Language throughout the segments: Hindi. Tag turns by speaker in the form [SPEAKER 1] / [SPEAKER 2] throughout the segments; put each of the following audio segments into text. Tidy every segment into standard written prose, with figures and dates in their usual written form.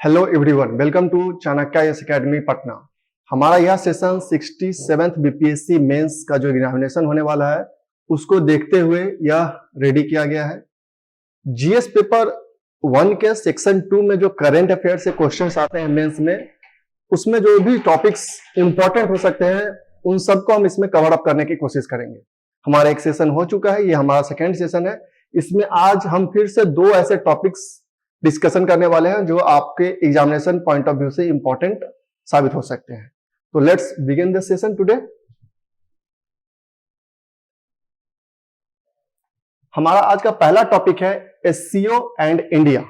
[SPEAKER 1] Hello everyone, welcome to Chanakya IAS academy Patna. हमारा यह सेशन 67th बीपीएससी मेंस का जो एग्जामिनेशन होने वाला है उसको देखते हुए यह रेडी किया गया है। जीएस पेपर 1 के सेक्शन 2 में जो करंट अफेयर से क्वेश्चंस आते हैं मेंस में, उसमें जो भी टॉपिक्स इंपॉर्टेंट हो सकते हैं उन सबको हम इसमें कवर अप करने की कोशिश करेंगे। हमारा एक सेशन हो चुका है, ये हमारा सेकेंड सेशन है। इसमें आज हम फिर से दो ऐसे टॉपिक्स डिस्कशन करने वाले हैं जो आपके एग्जामिनेशन पॉइंट ऑफ व्यू से इंपॉर्टेंट साबित हो सकते हैं। तो let's begin this session today. हमारा आज का पहला टॉपिक है SCO and India,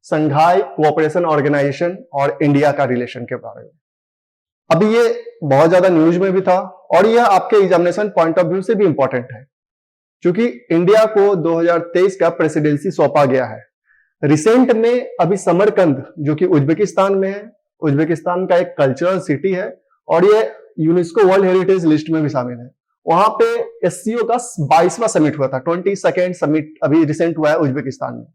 [SPEAKER 1] Shanghai cooperation organisation और इंडिया का रिलेशन के बारे में। अभी ये बहुत ज्यादा न्यूज में भी था और यह आपके एग्जामिनेशन पॉइंट ऑफ व्यू से भी इंपॉर्टेंट है क्योंकि इंडिया को 2023 का प्रेसिडेंसी सौंपा गया है। रिसेंट में अभी समरकंद जो कि उज्बेकिस्तान में है, उज्बेकिस्तान का एक कल्चरल सिटी है और ये यूनेस्को वर्ल्ड हेरिटेज लिस्ट में भी शामिल है। वहां पे एससीओ का 22वां समिट हुआ था, 22nd समिट अभी रिसेंट हुआ है उज्बेकिस्तान में।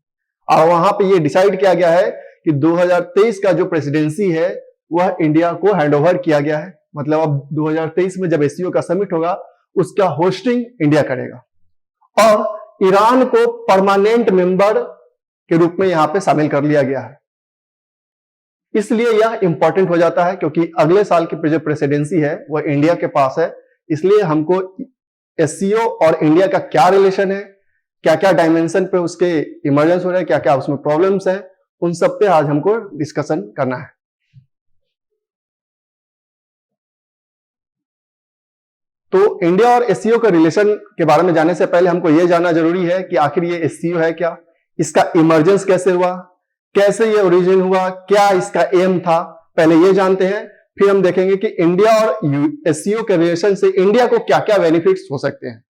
[SPEAKER 1] और वहां पे ये डिसाइड किया गया है कि 2023 का जो प्रेसिडेंसी है वह इंडिया को हैंडओवर किया गया है। मतलब अब 2023 में जब एससीओ का समिट होगा उसका होस्टिंग इंडिया करेगा और ईरान को परमानेंट मेंबर के रूप में यहां पे शामिल कर लिया गया है। इसलिए यह इंपॉर्टेंट हो जाता है क्योंकि अगले साल की जो प्रेसिडेंसी है वह इंडिया के पास है। इसलिए हमको एससीओ और इंडिया का क्या रिलेशन है, क्या क्या डायमेंशन पे उसके इमरजेंस हो रहे हैं, क्या क्या उसमें प्रॉब्लम्स हैं, उन सब पे आज हमको डिस्कशन करना है। तो इंडिया और एससीओ के रिलेशन के बारे में जानने से पहले हमको यह जानना जरूरी है कि आखिर ये एससीओ है क्या, इसका इमरजेंस कैसे हुआ, कैसे ये ओरिजिन हुआ, क्या इसका एम था, पहले ये जानते हैं। फिर हम देखेंगे कि इंडिया और एससीओ के रिलेशन से इंडिया को क्या क्या बेनिफिट्स हो सकते हैं।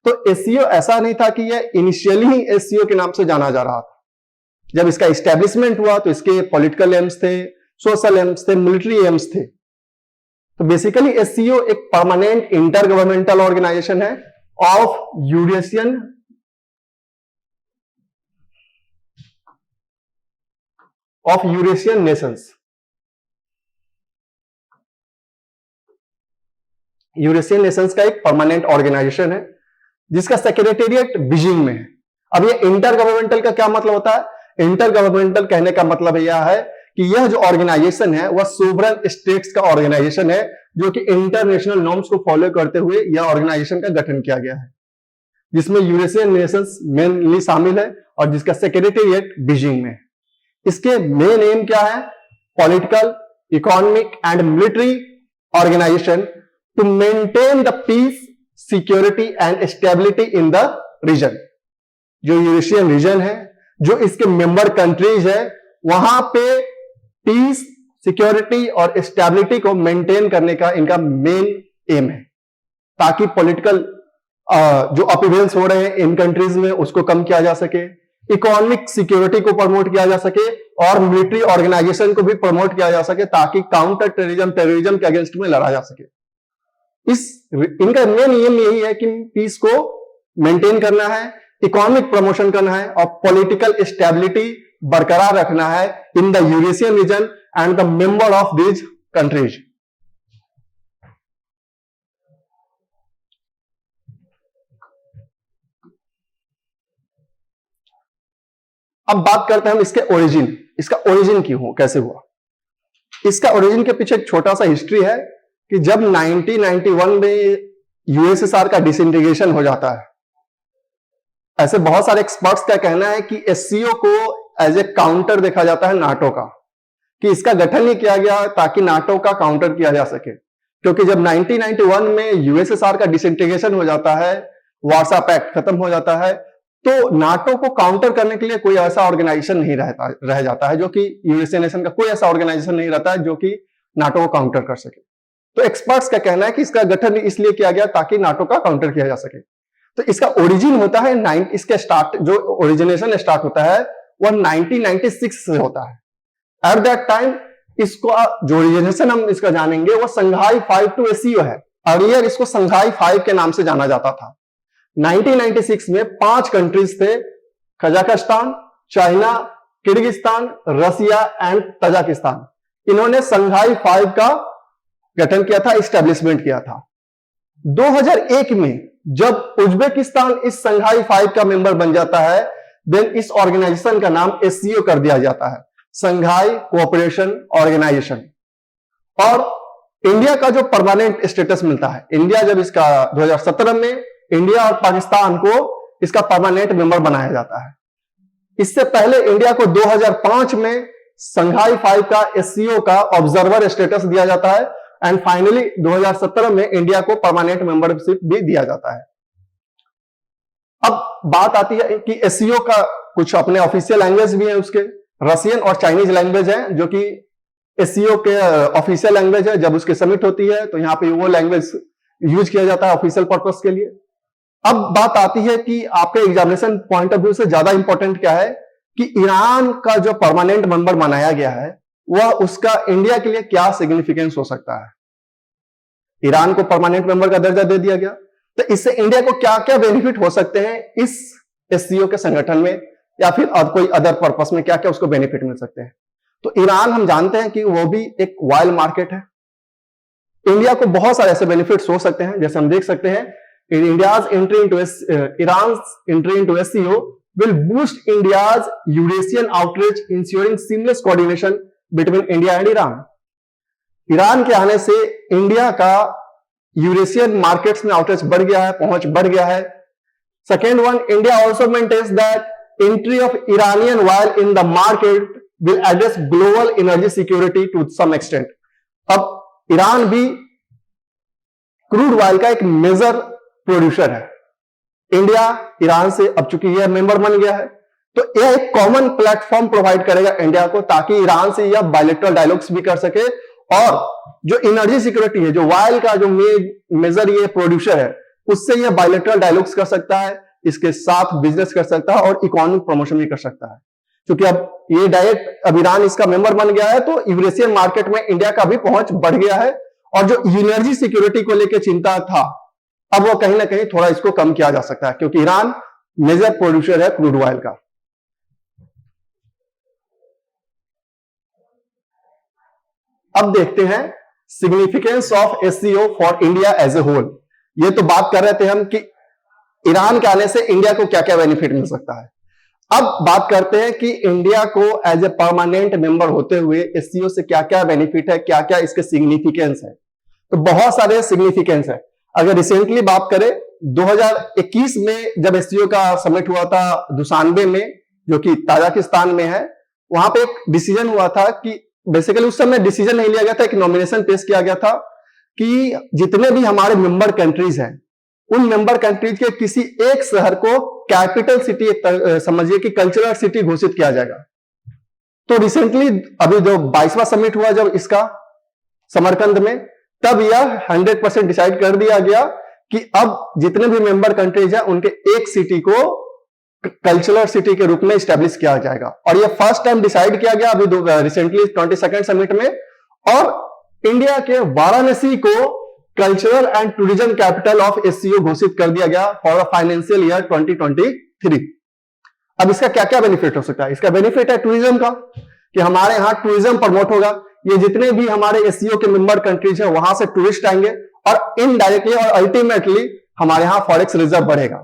[SPEAKER 1] तो एससीओ ऐसा नहीं था कि ये इनिशियली ही एससीओ के नाम से जाना जा रहा था। जब इसका इस्टेब्लिशमेंट हुआ तो इसके पॉलिटिकल एम्स थे, सोशल एम्स थे, मिलिट्री एम्स थे। तो बेसिकली एससीओ एक परमानेंट इंटर गवर्नमेंटल ऑर्गेनाइजेशन है of Eurasian Nations. Eurasian Nations का एक परमानेंट ऑर्गेनाइजेशन है जिसका सेक्रेटेरिएट बीजिंग में है। अब ये इंटर गवर्नमेंटल का क्या मतलब होता है? इंटर गवर्नमेंटल कहने का मतलब यह है कि यह जो ऑर्गेनाइजेशन है वह सोवरेन स्टेट्स का ऑर्गेनाइजेशन है जो कि इंटरनेशनल नॉर्म्स को फॉलो करते हुए यह ऑर्गेनाइजेशन का गठन किया गया है, जिसमें यूरेशियन नेशंस मेनली शामिल है और जिसका सेक्रेटेरिएट बीजिंग में है। इसके मेन एम क्या है? Political, economic and military organisation to maintain the peace, security and stability in the region. जो यूरेशियन रीजन है, जो इसके मेंबर कंट्रीज है, वहां पे पीस, सिक्योरिटी और स्टेबिलिटी को मेंटेन करने का इनका मेन एम है, ताकि पॉलिटिकल जो अपीवेल्स हो रहे हैं इन कंट्रीज में उसको कम किया जा सके, इकोनॉमिक सिक्योरिटी को प्रमोट किया जा सके और मिलिट्री ऑर्गेनाइजेशन को भी प्रमोट किया जा सके ताकि काउंटर टेररिज्म के अगेंस्ट में लड़ा जा सके। इनका मेन एम यही है कि पीस को मेंटेन करना है, इकोनॉमिक प्रमोशन करना है और पॉलिटिकल स्टेबिलिटी बरकरार रखना है in the Eurasian region and the member of these countries. अब बात करते हैं हम इसके ओरिजिन, इसका ओरिजिन क्यों कैसे हुआ। इसका ओरिजिन के पीछे एक छोटा सा हिस्ट्री है कि जब 1991 में यूएसएसआर का डिसइंटीग्रेशन हो जाता है, ऐसे बहुत सारे एक्सपर्ट्स का कहना है कि एससीओ को एज ए काउंटर देखा जाता है नाटो का, कि इसका गठन ही किया गया ताकि नाटो का काउंटर किया जा सके। क्योंकि जब 1991 में यूएसएसआर का डिसइंटीग्रेशन हो जाता है, वार्सा पैक्ट खत्म हो जाता है, तो नाटो को काउंटर करने के लिए कोई ऐसा ऑर्गेनाइजेशन नहीं रह जाता है, जो कि यूरेशियन नेशन का कोई ऐसा ऑर्गेनाइजेशन नहीं रहता है जो कि नाटो को काउंटर कर सके। तो एक्सपर्ट्स का कहना है कि इसका गठन इसलिए किया गया ताकि नाटो का काउंटर किया जा सके। तो इसका ओरिजिन होता है इसके स्टार्ट जो ओरिजिनेशन स्टार्ट होता है वह 1996 से होता है। एट दैट टाइम इसको जो ओरिजिनेशन हम इसका जानेंगे वो संघाई 5 टू एससीओ है। अर्लियर इसको संघाई 5 के नाम से जाना जाता था। 1996 में 5 कंट्रीज थे, Kazakhstan, China, Kyrgyzstan, Russia and Tajikistan, इन्होंने संघाई 5 का गठन किया था, इस्टेब्लिशमेंट किया था। 2001 में जब उज्बेकिस्तान इस संघाई 5 का मेंबर बन जाता है, देन इस ऑर्गेनाइजेशन का नाम एससीओ कर दिया जाता है, संघाई कोऑपरेशन ऑर्गेनाइजेशन। और इंडिया का जो परमानेंट स्टेटस मिलता है, इंडिया जब इसका 2017 में इंडिया और पाकिस्तान को इसका परमानेंट मेंबर बनाया जाता है। इससे पहले इंडिया को 2005 में संघाई 5 का एससीओ का ऑब्जर्वर स्टेटस दिया जाता है एंड फाइनली 2017 में इंडिया को परमानेंट मेंबरशिप भी दिया जाता है। अब बात आती है कि एससीओ का कुछ अपने ऑफिशियल लैंग्वेज भी है, उसके रशियन और चाइनीज लैंग्वेज है, जो कि एससीओ के ऑफिशियल लैंग्वेज है। जब उसकी समिट होती है तो यहां पे वो लैंग्वेज यूज किया जाता है ऑफिशियल पर्पस के लिए। अब बात आती है कि आपके एग्जामिनेशन पॉइंट ऑफ व्यू से ज्यादा इंपॉर्टेंट क्या है कि ईरान का जो परमानेंट मेंबर बनाया गया है वह उसका इंडिया के लिए क्या सिग्निफिकेंस हो सकता है। ईरान को परमानेंट मेंबर का दर्जा दे दिया गया, तो इससे इंडिया को क्या क्या बेनिफिट हो सकते हैं इस एससीओ के संगठन में, या फिर कोई अदर पर्पस में क्या क्या उसको बेनिफिट मिल सकते हैं। तो ईरान हम जानते हैं कि वो भी एक वाइल्ड मार्केट है। इंडिया को बहुत सारे ऐसे बेनिफिट्स हो सकते हैं, जैसे हम देख सकते हैं India's entry into Iran's entry into SCO will boost India's Eurasian outreach, ensuring seamless coordination between India and Iran. Iran के आने से इंडिया का यूरेशियन मार्केट्स में आउटरीच बढ़ गया है, पहुंच बढ़ गया है। Second one, India also maintains that entry of Iranian oil in the market will address global energy security to some extent. अब ईरान भी क्रूड ऑयल का एक मेजर प्रोड्यूसर है। इंडिया ईरान से अब चूंकि यह मेंबर बन गया है, तो यह एक कॉमन प्लेटफॉर्म प्रोवाइड करेगा इंडिया को, ताकि ईरान से यह बायलैटरल डायलॉग्स भी कर सके और जो एनर्जी सिक्योरिटी है, जो ऑयल का जो मेजर ये प्रोड्यूसर है, उससे यह बायलैटरल डायलॉग्स कर सकता है, इसके साथ बिजनेस कर सकता है और इकोनॉमिक प्रमोशन भी कर सकता है। क्योंकि अब ये डायरेक्ट अब ईरान इसका मेंबर बन गया है, तो यूरेशियन मार्केट में इंडिया का भी पहुंच बढ़ गया है और जो एनर्जी सिक्योरिटी को लेकर चिंता था, अब वो कहीं ना कहीं थोड़ा इसको कम किया जा सकता है, क्योंकि ईरान मेजर प्रोड्यूसर है क्रूड ऑयल का। अब देखते हैं significance of SCO for India as a whole. ये तो बात कर रहे थे हम कि ईरान के आने से इंडिया को क्या क्या बेनिफिट मिल सकता है। अब बात करते हैं कि इंडिया को एज ए परमानेंट मेंबर होते हुए एससीओ से क्या क्या बेनिफिट है, क्या क्या इसके सिग्निफिकेंस है। तो बहुत सारे सिग्निफिकेंस है। अगर रिसेंटली बात करें 2021 में जब एससीओ का समिट हुआ था दुशानबे में, जो कि ताजिकिस्तान में है, वहां पे एक डिसीजन हुआ था कि बेसिकली उस समय डिसीजन नहीं लिया गया था, एक नॉमिनेशन पेश किया गया था कि जितने भी हमारे मेंबर कंट्रीज हैं, उन मेंबर कंट्रीज के किसी एक शहर को कैपिटल सिटी, समझिए कि कल्चरल सिटी घोषित किया जाएगा। तो रिसेंटली अभी जो 22वां समिट हुआ जब इसका समरकंद में, तब यह 100% डिसाइड कर दिया गया कि अब जितने भी मेंबर कंट्रीज हैं उनके एक सिटी को कल्चरल सिटी के रूप में स्टैब्लिश किया जाएगा। और यह फर्स्ट टाइम डिसाइड किया गया अभी रिसेंटली 22nd समिट में। और इंडिया के वाराणसी को cultural and tourism capital of SCO घोषित कर दिया गया फॉर फाइनेंशियल ईयर 2023। अब इसका क्या क्या बेनिफिट हो सकता है? इसका बेनिफिट है टूरिज्म का, कि हमारे यहाँ टूरिज्म प्रमोट होगा। ये जितने भी हमारे एससीओ के मेंबर कंट्रीज हैं वहां से टूरिस्ट आएंगे और इनडायरेक्टली और अल्टीमेटली हमारे यहाँ फॉरेक्स रिजर्व बढ़ेगा।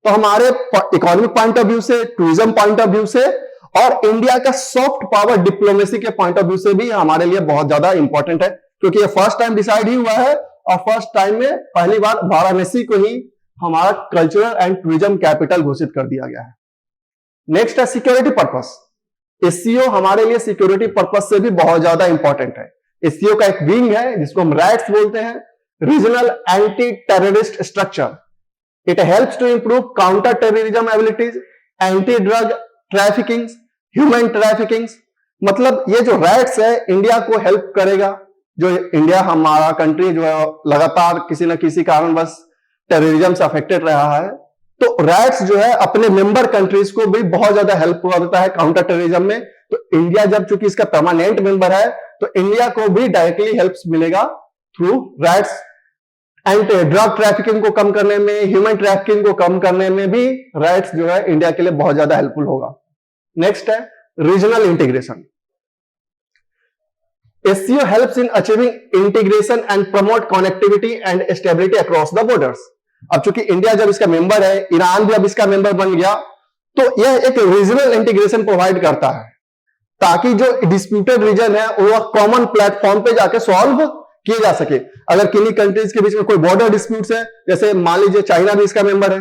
[SPEAKER 1] तो हमारे इकोनॉमिक पॉइंट ऑफ व्यू से, टूरिज्म पॉइंट ऑफ व्यू से और इंडिया का सॉफ्ट पावर डिप्लोमेसी के पॉइंट ऑफ व्यू से भी हमारे लिए बहुत ज्यादा इंपॉर्टेंट है, क्योंकि ये फर्स्ट टाइम डिसाइड ही हुआ है और फर्स्ट टाइम में पहली बार वाराणसी को ही हमारा कल्चरल एंड टूरिज्म कैपिटल घोषित कर दिया गया है। नेक्स्ट है सिक्योरिटी पर्पस। एससीओ हमारे लिए सिक्योरिटी पर्पस से भी बहुत ज्यादा इंपॉर्टेंट है। एससीओ का एक विंग है जिसको हम रैट्स बोलते हैं, regional anti terrorist structure. It helps to improve counter terrorism abilities, anti drug trafficking, human trafficking. मतलब ये जो रैट्स है इंडिया को हेल्प करेगा। जो इंडिया हमारा कंट्री जो है लगातार किसी न किसी कारणवश टेररिज्म से अफेक्टेड रहा है, तो रैट्स जो है अपने मेंबर कंट्रीज को भी बहुत ज्यादा हेल्प करता है काउंटर टेररिज्म में। तो इंडिया जब चूंकि इसका परमानेंट मेंबर है तो इंडिया को भी डायरेक्टली हेल्प मिलेगा through rats. And drug trafficking को कम करने में, ह्यूमन ट्रैफिकिंग को कम करने में भी रैट्स जो है इंडिया के लिए बहुत ज्यादा हेल्पफुल होगा। नेक्स्ट है regional integration. SCO helps in achieving integration and promote connectivity and stability across the borders। अब चूंकि इंडिया जब इसका मेंबर है, ईरान भी अब इसका मेंबर बन गया, तो यह एक रीजनल इंटीग्रेशन प्रोवाइड करता है ताकि जो डिस्प्यूटेड रीजन है वो कॉमन प्लेटफॉर्म पे जाके सॉल्व किए जा सके। अगर किन्हीं कंट्रीज के बीच में कोई बॉर्डर डिस्प्यूट्स है, जैसे मान लीजिए चाइना भी इसका मेंबर है,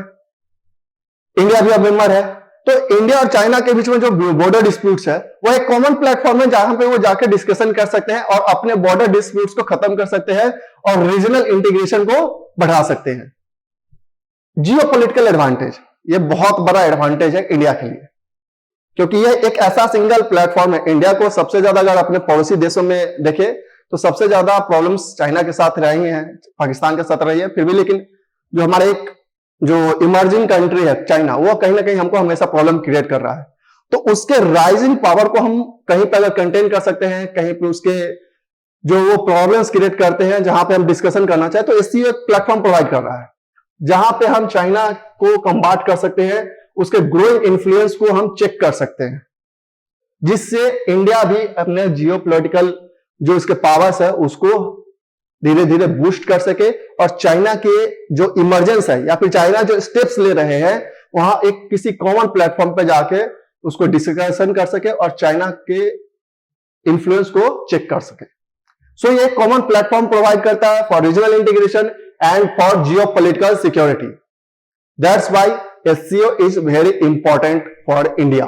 [SPEAKER 1] इंडिया भी अब मेंबर है, तो इंडिया और चाइना के बीच में जो बॉर्डर डिस्प्यूट्स है वो एक कॉमन प्लेटफॉर्म है जहां पे वो जाके डिस्कशन कर सकते हैं और अपने बॉर्डर डिस्प्यूट्स को खत्म कर सकते हैं और रीजनल इंटीग्रेशन को बढ़ा सकते हैं। जियोपॉलिटिकल एडवांटेज, ये बहुत बड़ा एडवांटेज है इंडिया के लिए, क्योंकि ये एक ऐसा सिंगल प्लेटफॉर्म है। इंडिया को सबसे ज्यादा अगर अपने पड़ोसी देशों में देखे तो सबसे ज्यादा प्रॉब्लम्स चाइना के साथ रही हैं, पाकिस्तान के साथ रही है, फिर भी लेकिन जो हमारे एक जो इमर्जिंग कंट्री है चाइना, वो कहीं ना कहीं हमको हमेशा प्रॉब्लम क्रिएट कर रहा है। तो उसके राइजिंग पावर को हम कहीं पर अगर कंटेन कर सकते हैं, कहीं पर उसके जो वो प्रॉब्लम्स क्रिएट करते हैं जहां पे हम डिस्कशन करना चाहे, तो SCO एक प्लेटफॉर्म प्रोवाइड कर रहा है जहां पे हम चाइना को कंबाट कर सकते हैं, उसके ग्रोइंग इन्फ्लुएंस को हम चेक कर सकते हैं, जिससे इंडिया भी अपने जियोपॉलिटिकल जो इसके पावर्स है उसको धीरे धीरे बूस्ट कर सके और चाइना के जो इमरजेंस है या फिर चाइना जो स्टेप्स ले रहे हैं वहां एक किसी कॉमन प्लेटफॉर्म पे जाके उसको डिस्कशन कर सके और चाइना के इन्फ्लुएंस को चेक कर सके। सो ये कॉमन प्लेटफॉर्म प्रोवाइड करता है for regional integration and for geopolitical security. That's why SCO is very important for India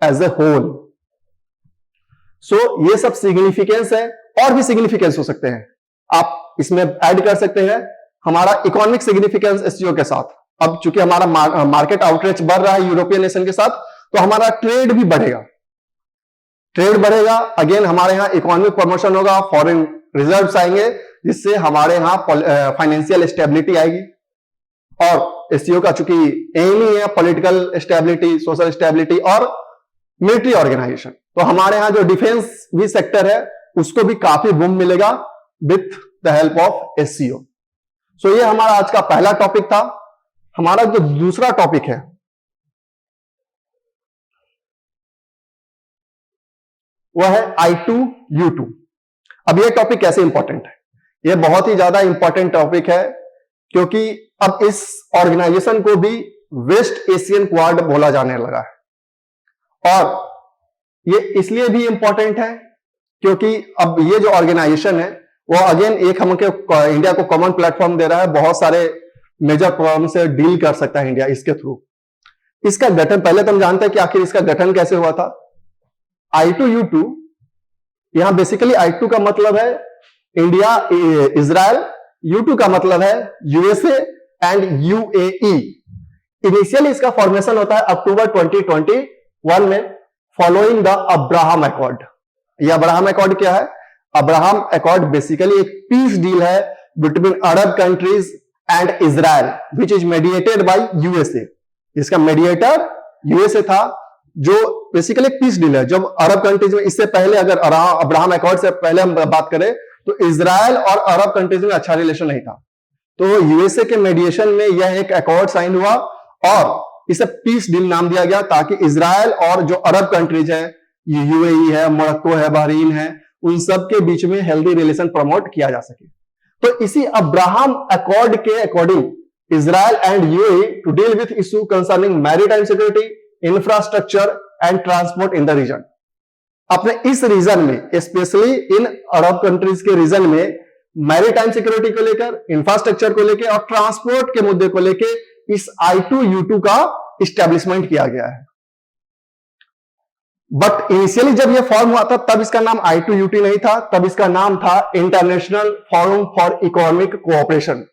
[SPEAKER 1] as a whole. So ये सब सिग्निफिकेंस है, और भी सिग्निफिकेंस हो सकते हैं, आप इसमें ऐड कर सकते हैं हमारा इकोनॉमिक सिग्निफिकेंस SCO के साथ। अब चूंकि हमारा मार्केट आउटरीच बढ़ रहा है यूरोपियन नेशन के साथ, तो हमारा ट्रेड भी बढ़ेगा, ट्रेड बढ़ेगा, अगेन हमारे यहाँ इकोनॉमिक प्रमोशन होगा, फॉरेन रिजर्व्स आएंगे, जिससे हमारे यहाँ फाइनेंशियल स्टेबिलिटी आएगी। और SCO का चूंकि एम ही है पॉलिटिकल स्टेबिलिटी, सोशल स्टेबिलिटी और मिलिट्री ऑर्गेनाइजेशन, तो हमारे यहाँ जो डिफेंस भी सेक्टर है उसको भी काफी बूम मिलेगा with the help of SCO। सो ये हमारा आज का पहला टॉपिक था। हमारा जो दूसरा टॉपिक है वह है I2U2। अब ये टॉपिक कैसे इंपॉर्टेंट है? ये बहुत ही ज्यादा इंपॉर्टेंट टॉपिक है, क्योंकि अब इस ऑर्गेनाइजेशन को भी वेस्ट एशियन क्वाड बोला जाने लगा है। और ये इसलिए भी इंपॉर्टेंट है क्योंकि अब ये जो ऑर्गेनाइजेशन है वो अगेन एक हमको इंडिया को कॉमन प्लेटफॉर्म दे रहा है, बहुत सारे मेजर प्रॉब्लम से डील कर सकता है इंडिया इसके थ्रू। इसका गठन पहले तो हम जानते हैं कि आखिर इसका गठन कैसे हुआ था। I2U2, यहां बेसिकली I2 का मतलब है इंडिया इजराइल, U2 का मतलब है USA एंड UAE। इनिशियली इसका फॉर्मेशन होता है अक्टूबर 2021 में, फॉलोइंग द अब्राहम अकॉर्ड। यह अब्राहम अकॉर्ड क्या है? अब्राहम अकॉर्ड बेसिकली एक पीस डील है between Arab countries and Israel, which is mediated bye USA। इसका मेडिएटर USA था, जो बेसिकली एक पीस डील है। जब अरब कंट्रीज में, इससे पहले अगर अब्राहम अकॉर्ड से पहले हम बात करें तो इजराइल और अरब कंट्रीज में अच्छा रिलेशन नहीं था, तो USA के मेडिएशन में यह एक अकॉर्ड साइन हुआ और इसे पीस डील नाम दिया गया, ताकि इजराइल और जो अरब कंट्रीज है, UAE है, मोरक्को है, बहरीन है, उन सब के बीच में हेल्दी रिलेशन प्रमोट किया जा सके। तो इसी अब्राहम अकॉर्ड के according Israel and UAE to deal with issue concerning maritime security, infrastructure and transport in the region. अपने इस रीजन में, स्पेशली इन अरब कंट्रीज के रीजन में, मैरीटाइम सिक्योरिटी को लेकर, इंफ्रास्ट्रक्चर को लेकर और ट्रांसपोर्ट के मुद्दे को लेकर इस I2U2 का इस्टेब्लिशमेंट किया गया है। बट इनिशियली जब यह फॉर्म हुआ था तब इसका नाम I2U2 नहीं था, तब इसका नाम था international forum for economic cooperation,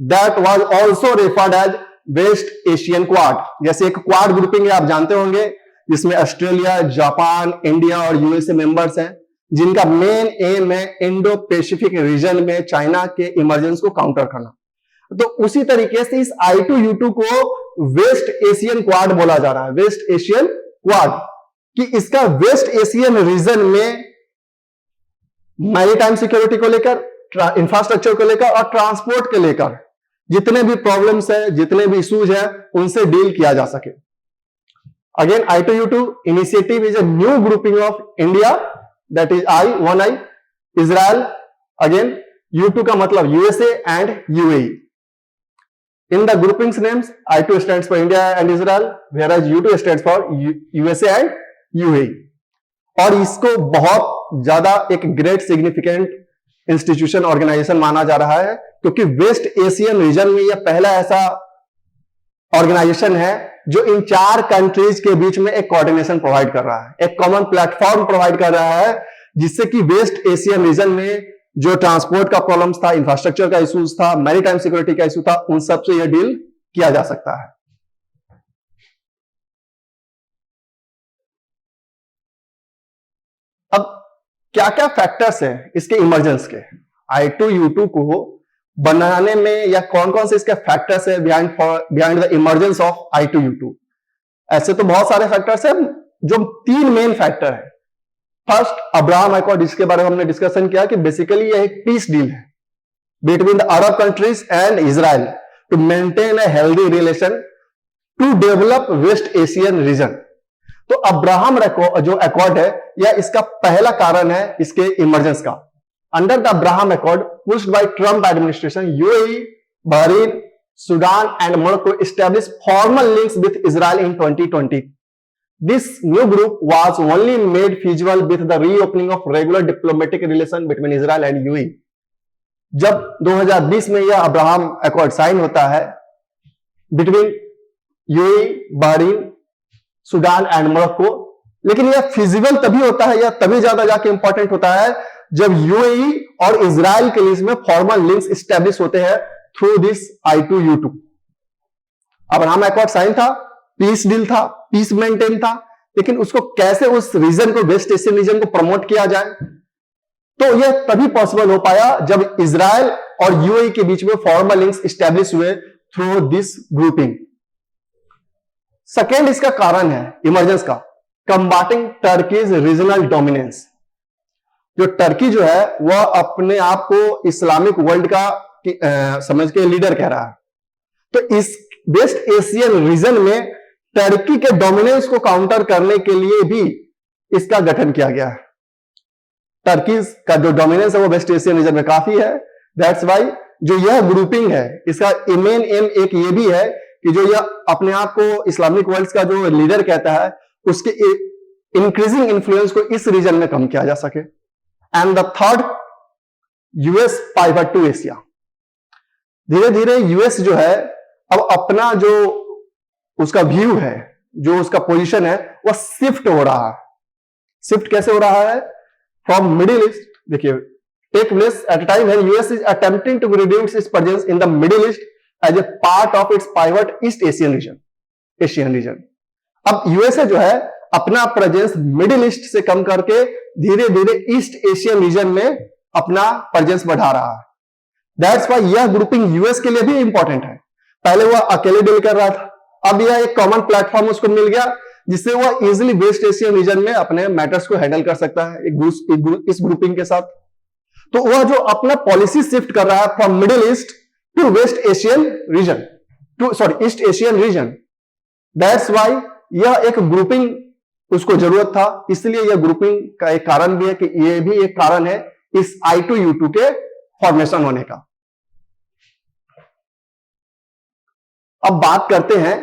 [SPEAKER 1] that was also referred as West Asian quad. जैसे एक क्वाड ग्रुपिंग है, आप जानते होंगे, जिसमें ऑस्ट्रेलिया, जापान, इंडिया और USA मेंबर्स हैं, जिनका मेन एम है इंडो पैसिफिक रीजन में चाइना के इमरजेंस को काउंटर करना। तो उसी तरीके से इस I2U2 को वेस्ट एशियन क्वाड बोला जा रहा है, वेस्ट एशियन क्वाड, कि इसका वेस्ट एशियन रीजन में मैरीटाइम सिक्योरिटी को लेकर, इंफ्रास्ट्रक्चर को लेकर और ट्रांसपोर्ट के लेकर जितने भी प्रॉब्लम्स है, जितने भी इश्यूज है, उनसे डील किया जा सके। Again, I2U2 initiative is a new grouping of India, that is one I, Israel, again U2 का मतलब USA and UAE. In the groupings names, I2 stands for India and Israel, whereas U2 stands for USA and UAE. और इसको बहुत ज्यादा एक ग्रेट सिग्निफिकेंट इंस्टीट्यूशन ऑर्गेनाइजेशन माना जा रहा है, क्योंकि वेस्ट एशियन रीजन में यह पहला ऐसा ऑर्गेनाइजेशन है जो इन 4 कंट्रीज के बीच में एक कोऑर्डिनेशन प्रोवाइड कर रहा है, एक कॉमन प्लेटफॉर्म प्रोवाइड कर रहा है, जिससे कि वेस्ट एशियन रीजन में जो ट्रांसपोर्ट का प्रॉब्लम्स था, इंफ्रास्ट्रक्चर का इश्यूज था, मैरीटाइम सिक्योरिटी का इशू था, उन सब से यह डील किया जा सकता है। अब क्या क्या फैक्टर्स हैं इसके इमर्जेंस के, I2U2 को बनाने में, या कौन कौन से इसके फैक्टर्स है behind the emergence of I2U2? ऐसे तो बहुत सारे फैक्टर्स हैं, जो 3 मेन फैक्टर है। फर्स्ट, अब्राहम अकॉर्ड, जिसके बारे में हमने डिस्कशन किया कि बेसिकली यह एक पीस डील है between the Arab countries and Israel to maintain a healthy relation to develop West Asian region. तो अब्राहम जो अकॉर्ड है, यह इसका पहला कारण है इसके इमरजेंस का। Under the Abraham accord pushed by Trump administration, UAE, Bahrain, Sudan and Morocco establish formal links with Israel in 2020। This new group was only made feasible with the reopening of regular diplomatic relation between Israel and UAE. जब 2020 में यह अब्राहम अकॉर्ड साइन होता है between UAE, Bahrain, Sudan and Morocco, लेकिन यह फिजिबल तभी होता है, यह तभी ज्यादा जाके इंपॉर्टेंट होता है जब यूएई और इजराइल के बीच में फॉर्मल लिंक्स एस्टैब्लिश होते हैं through this I2U2। Abraham accord sign था, पीस डील था, पीस मेंटेन था, लेकिन उसको कैसे उस रीजन को, वेस्ट एशियन रीजन को प्रमोट किया जाए, तो यह तभी पॉसिबल हो पाया जब इजराइल और यूएई के बीच में फॉर्मल लिंक्स एस्टैब्लिश हुए थ्रू दिस ग्रुपिंग। सेकेंड इसका कारण है इमरजेंस का, कंबाटिंग टर्कीज रीजनल डोमिनेंस। जो टर्की जो है वह अपने आप को इस्लामिक वर्ल्ड का समझ के लीडर कह रहा है, तो इस वेस्ट एशियन रीजन में टर्की के डोमिनेंस को काउंटर करने के लिए भी इसका गठन किया गया है। टर्की का जो डोमिनेंस है वो वेस्ट एशियन रीजन में काफी है, दैट्स वाई जो यह ग्रुपिंग है इसका मेन एम एक ये भी है कि जो यह अपने आप को इस्लामिक वर्ल्ड का जो लीडर कहता है, उसके इंक्रीजिंग इन्फ्लुएंस को इस रीजन में कम किया जा सके। And the third, US pivot to Asia. धीरे धीरे यूएस जो है अब अपना जो उसका व्यू है, जो उसका पोजीशन है, वह शिफ्ट हो रहा है। शिफ्ट कैसे हो रहा है? फ्रॉम मिडिल ईस्ट, देखिए, take place at a time when US is attempting to reduce its presence in the Middle East as a part of its pivot East Asian region. अब यूएसए जो है अपना प्रेजेंस मिडिल ईस्ट से कम करके धीरे धीरे ईस्ट एशियन रीजन में अपना प्रेजेंस बढ़ा रहा है। दैट्स व्हाई यह ग्रुपिंग यूएस के लिए भी इंपॉर्टेंट है। पहले वह अकेले डील कर रहा था, अब यह एक कॉमन प्लेटफॉर्म उसको मिल गया जिससे वह इजिली वेस्ट एशियन रीजन में अपने मैटर्स को हैंडल कर सकता है इस ग्रुपिंग के साथ। तो वह जो अपना पॉलिसी शिफ्ट कर रहा है from Middle East to West Asian region, East Asian region, that's why यह एक ग्रुपिंग उसको जरूरत था। इसलिए यह ग्रुपिंग का एक कारण भी है कि यह भी एक कारण है इस I2U2 के फॉर्मेशन होने का। अब बात करते हैं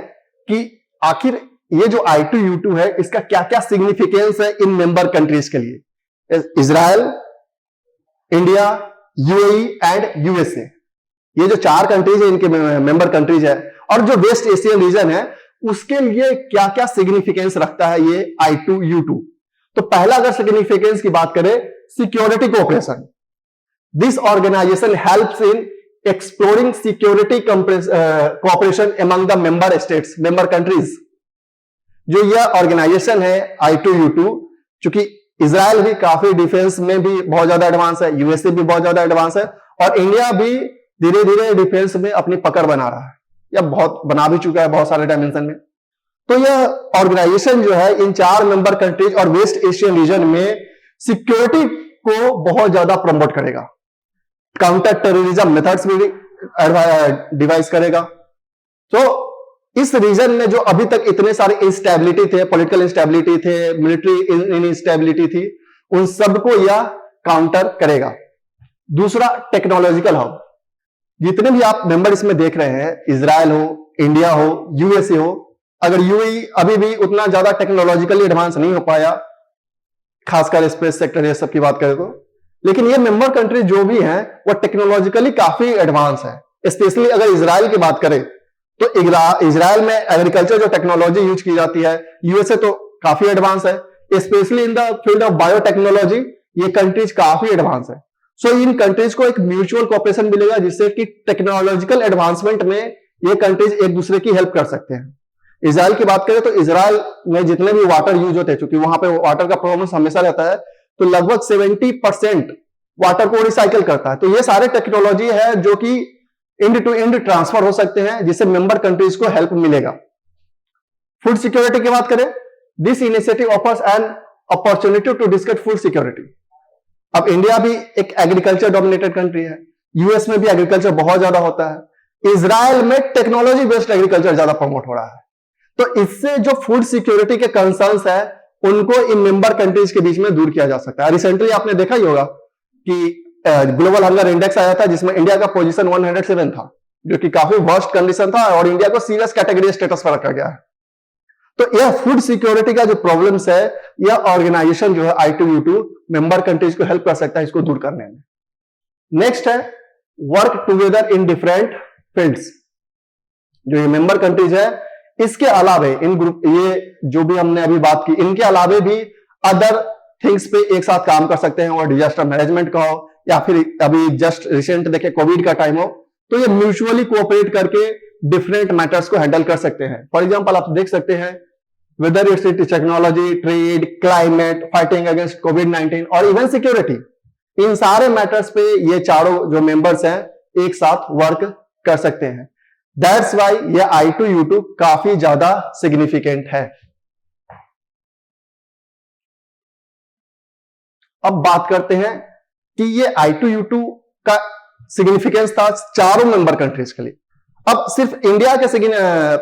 [SPEAKER 1] कि आखिर ये जो I2U2 है इसका क्या क्या सिग्निफिकेंस है इन मेंबर कंट्रीज के लिए, Israel, India, UAE and USA. ये जो 4 कंट्रीज है इनके मेंबर कंट्रीज है, और जो वेस्ट एशियन रीजन है उसके लिए क्या क्या सिग्निफिकेंस रखता है ये I2U2। तो पहला अगर सिग्निफिकेंस की बात करें, security cooperation. This organisation helps in exploring security cooperation among the member states, member countries। जो यह ऑर्गेनाइजेशन है I2U2, चूंकि इजराइल भी काफी डिफेंस में भी बहुत ज्यादा एडवांस है, यूएसए भी बहुत ज्यादा एडवांस है, और इंडिया भी धीरे धीरे डिफेंस में अपनी पकड़ बना रहा है, या बहुत बना भी चुका है बहुत सारे डायमेंशन में। तो यह ऑर्गेनाइजेशन जो है इन 4 मेंबर कंट्रीज और वेस्ट एशियन रीजन में सिक्योरिटी को बहुत ज्यादा प्रमोट करेगा, काउंटर टेररिज्म मेथड्स भी डिवाइस करेगा। तो इस रीजन में जो अभी तक इतने सारे इंस्टेबिलिटी थे, पॉलिटिकल इंस्टेबिलिटी थे, मिलिट्री इंस्टेबिलिटी थी, उन सबको यह काउंटर करेगा। दूसरा, टेक्नोलॉजिकल हब। जितने भी आप मेंबर इसमें देख रहे हैं, इजराइल हो, इंडिया हो, यूएसए हो, अगर यूएई अभी भी उतना ज्यादा टेक्नोलॉजिकली एडवांस नहीं हो पाया, खासकर स्पेस सेक्टर ये सब की बात करें तो, लेकिन ये मेंबर कंट्री जो भी हैं वो टेक्नोलॉजिकली काफी एडवांस है। स्पेशली अगर इजराइल की बात करें तो इजराइल में एग्रीकल्चर जो टेक्नोलॉजी यूज की जाती है, यूएसए तो काफी एडवांस है, specially in the field of biotechnology ये कंट्रीज काफी एडवांस है। सो इन कंट्रीज को एक म्यूचुअल कोऑपरेशन मिलेगा, जिससे कि टेक्नोलॉजिकल एडवांसमेंट में ये कंट्रीज एक दूसरे की हेल्प कर सकते हैं। इजराइल की बात करें तो इजराइल में जितने भी वाटर यूज होते हैं, क्योंकि वहां पे वाटर का प्रॉब्लम हमेशा रहता है, तो लगभग 70% वाटर को रिसाइकल करता है। तो ये सारे टेक्नोलॉजी है जो कि एंड टू एंड ट्रांसफर हो सकते हैं, जिससे मेंबर कंट्रीज को हेल्प मिलेगा। फूड सिक्योरिटी की बात करें, this initiative offers an opportunity to discuss food security. अब इंडिया भी एक एग्रीकल्चर डोमिनेटेड कंट्री है, यूएस में भी एग्रीकल्चर बहुत ज्यादा होता है, इजराइल में टेक्नोलॉजी बेस्ड एग्रीकल्चर ज्यादा प्रमोट हो रहा है। तो इससे जो फूड सिक्योरिटी के कंसर्न्स है उनको इन मेंबर कंट्रीज के बीच में दूर किया जा सकता है। रिसेंटली आपने देखा ही होगा कि ग्लोबल हंगर इंडेक्स आया था, जिसमें इंडिया का पोजीशन 107 था, जो कि काफी वर्स्ट कंडीशन था, और इंडिया को सीरियस कैटेगरी स्टेटस पर रखा गया है। तो यह फूड सिक्योरिटी का जो प्रॉब्लम्स है, यह ऑर्गेनाइजेशन जो है I2U2 मेंबर कंट्रीज को हेल्प कर सकता है इसको दूर करने में। नेक्स्ट है work together in different fields. जो ये मेंबर कंट्रीज है, इसके अलावे इन ग्रुप, ये जो भी हमने अभी बात की, इनके अलावे भी अदर थिंग्स पे एक साथ काम कर सकते हैं, और डिजास्टर मैनेजमेंट का हो या फिर अभी जस्ट रिसेंट देखे कोविड का टाइम हो, तो ये म्यूचुअली कोऑपरेट करके डिफरेंट मैटर्स को हैंडल कर सकते हैं। फॉर एग्जांपल आप देख सकते हैं, whether it's technology, trade, climate, fighting against कोविड-19 और इवन सिक्योरिटी, इन सारे मैटर्स पे ये चारों जो मेंबर्स हैं एक साथ वर्क कर सकते हैं। दैट्स वाई ये I2U2 काफी ज्यादा सिग्निफिकेंट है। अब बात करते हैं कि ये I2U2 का सिग्निफिकेंस था चारों मेंबर कंट्रीज के लिए। अब सिर्फ इंडिया के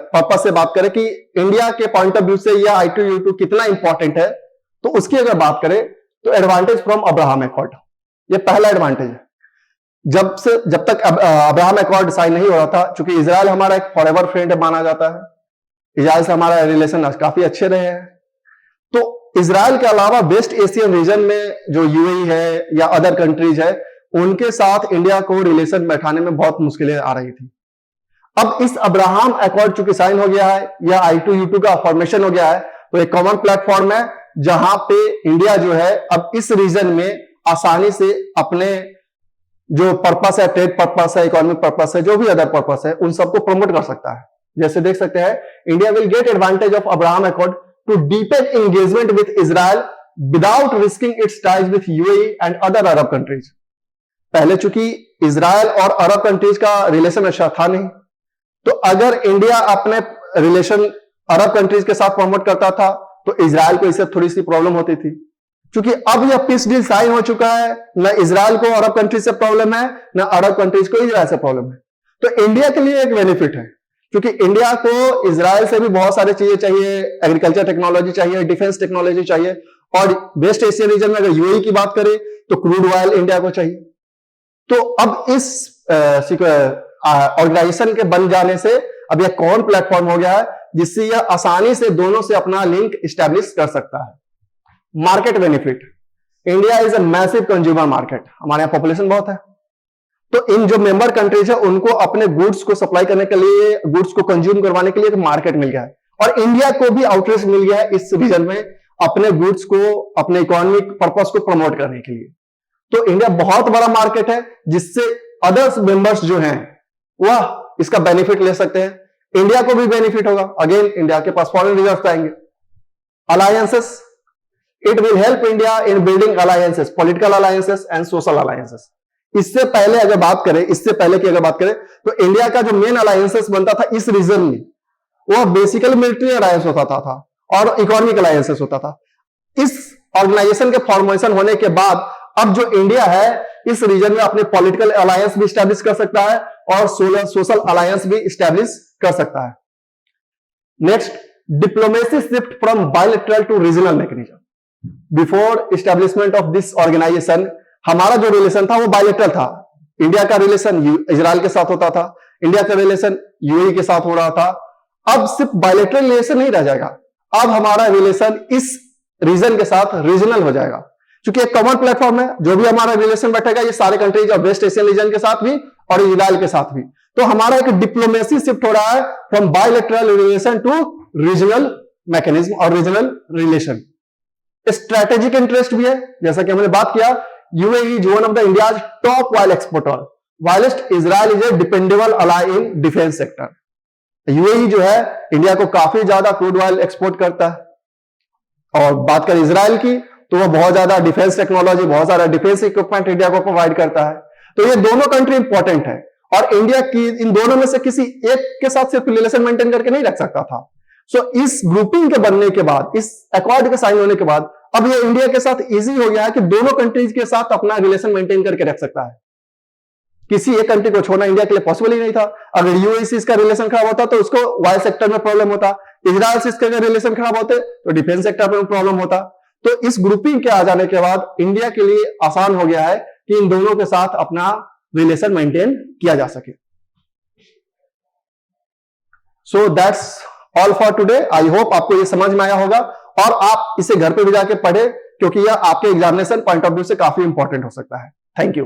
[SPEAKER 1] पर्पज से बात करें कि इंडिया के पॉइंट ऑफ व्यू से यह I2U2 कितना इंपॉर्टेंट है, तो उसकी अगर बात करें तो एडवांटेज फ्रॉम अब्राहम अकॉर्ड, ये पहला एडवांटेज है। जब तक अब्राहम अकॉर्ड साइन नहीं हो रहा था, चूंकि इजराइल हमारा एक फॉरएवर फ्रेंड माना जाता है, इजराइल से हमारा रिलेशन काफी अच्छे रहे हैं, तो इजराइल के अलावा वेस्ट एशियन रीजन में जो यूएई है या अदर कंट्रीज है, उनके साथ इंडिया को रिलेशन बैठाने में बहुत मुश्किलें आ रही थी। अब इस अब्राहम अकॉर्ड चूंकि साइन हो गया है, या I2U2 का फॉर्मेशन हो गया है, तो एक कॉमन प्लेटफॉर्म है जहां पे इंडिया जो है अब इस रीजन में आसानी से अपने जो पर्पस है, ट्रेड पर्पस है, इकोनॉमिक पर्पस है, जो भी अदर पर्पस है, उन सबको प्रमोट कर सकता है। जैसे देख सकते हैं, India will get advantage of Abraham accord to deepen engagement with Israel without risking its ties with UAE and other Arab countries. पहले चूंकि इजराइल और अरब कंट्रीज का रिलेशन अच्छा था नहीं, तो अगर इंडिया अपने रिलेशन अरब कंट्रीज के साथ प्रमोट करता था तो इजराइल को इससे थोड़ी सी प्रॉब्लम होती थी। क्योंकि अब यह पीस डील साइन हो चुका है, न इजराइल को अरब कंट्रीज से प्रॉब्लम है, न अरब कंट्रीज को इजराइल से प्रॉब्लम है। तो इंडिया के लिए एक बेनिफिट है, क्योंकि इंडिया को इजराइल से भी बहुत सारी चीजें चाहिए, एग्रीकल्चर टेक्नोलॉजी चाहिए, डिफेंस टेक्नोलॉजी चाहिए, और वेस्ट एशियन रीजन में अगर यूएई की बात करें तो क्रूड ऑयल इंडिया को चाहिए। तो अब इस ऑर्गेनाइजेशन के बन जाने से अब यह कॉमन प्लेटफॉर्म हो गया है, जिससे यह आसानी से दोनों से अपना लिंक स्टैब्लिश कर सकता है। Market benefit, India is a massive consumer market, हमारे यहां पॉपुलेशन बहुत है, तो इन जो मेंबर कंट्रीज है उनको अपने गुड्स को सप्लाई करने के लिए, गुड्स को कंज्यूम करवाने के लिए एक मार्केट मिल गया है, और इंडिया को भी आउटरीच मिल गया है इस रीजन में अपने गुड्स को, अपने इकोनॉमिक पर्पस को प्रमोट करने के लिए। तो इंडिया बहुत बड़ा मार्केट है, जिससे अदर्स मेंबर्स जो हैं वह इसका बेनिफिट ले सकते हैं। इंडिया को भी बेनिफिट होगा, अगेन इंडिया के पास फॉरेन रिजर्व आएंगे। Alliances, it will help India in building alliances, political alliances and social alliances. इससे पहले की अगर बात करें तो इंडिया का जो मेन अलायंसेस बनता था इस रीजन में, वह बेसिकली मिलिट्री अलायंस होता था और इकोनॉमिक अलायंसेस होता था। इस ऑर्गेनाइजेशन के फॉर्मेशन होने के बाद अब जो इंडिया है इस रीजन में अपने पॉलिटिकल अलायंस भी स्टैब्लिश कर सकता है और सोशल अलायंस भी स्टैब्लिश कर सकता है। Next, diplomacy shift from bilateral to regional mechanism. Before establishment of this organisation हमारा जो रिलेशन था वो बायलैटरल था। इंडिया का रिलेशन इजराइल के साथ होता था, इंडिया का रिलेशन यूएई के साथ हो रहा था। अब सिर्फ बायलैटरल रिलेशन नहीं रह जाएगा, अब हमारा रिलेशन इस रीजन के साथ रीजनल हो जाएगा, क्योंकि एक कॉमन प्लेटफॉर्म है। जो भी हमारा रिलेशन बैठेगा ये सारे कंट्रीज और वेस्ट एशियन रीजन के साथ भी और इजराइल के साथ भी। तो हमारा एक डिप्लोमेसी शिफ्ट हो रहा है from bilateral relation to regional mechanism और रीजनल रिलेशन। स्ट्रेटेजिक इंटरेस्ट भी है, जैसा कि हमने बात किया, UAE is one of the India's top oil exporter, whilst Israel is a dependable ally in defence sector. UAE जो है इंडिया को काफी ज्यादा क्रूड ऑयल एक्सपोर्ट करता है। और बात करें इजराइल की तो वो बहुत ज्यादा डिफेंस टेक्नोलॉजी, बहुत सारा डिफेंस इक्विपमेंट इंडिया को प्रोवाइड करता है। तो ये दोनों कंट्री इंपॉर्टेंट है और इंडिया की इन दोनों में से किसी एक के साथ सिर्फ रिलेशन मेंटेन करके नहीं रख सकता था। सो इस ग्रुपिंग के बनने के बाद, इस अकॉर्ड के साइन होने के बाद अब ये इंडिया के साथ इजी हो गया है कि दोनों कंट्रीज के साथ अपना रिलेशन मेंटेन करके रख सकता है। किसी एक कंट्री को छोड़ना इंडिया के लिए पॉसिबल ही नहीं था। अगर यूएई से इसका रिलेशन खराब होता तो उसको वायर सेक्टर में प्रॉब्लम होता, इजराइल से इसका रिलेशन खराब होते तो डिफेंस सेक्टर में प्रॉब्लम होता। तो इस ग्रुपिंग के आ जाने के बाद इंडिया के लिए आसान हो गया है कि इन दोनों के साथ अपना रिलेशन मेंटेन किया जा सके। So that's all for today. I hope आपको ये समझ में आया होगा और आप इसे घर पे भी जाके पढ़े, क्योंकि यह आपके एग्जामिनेशन पॉइंट ऑफ व्यू से काफी इंपॉर्टेंट हो सकता है। Thank you.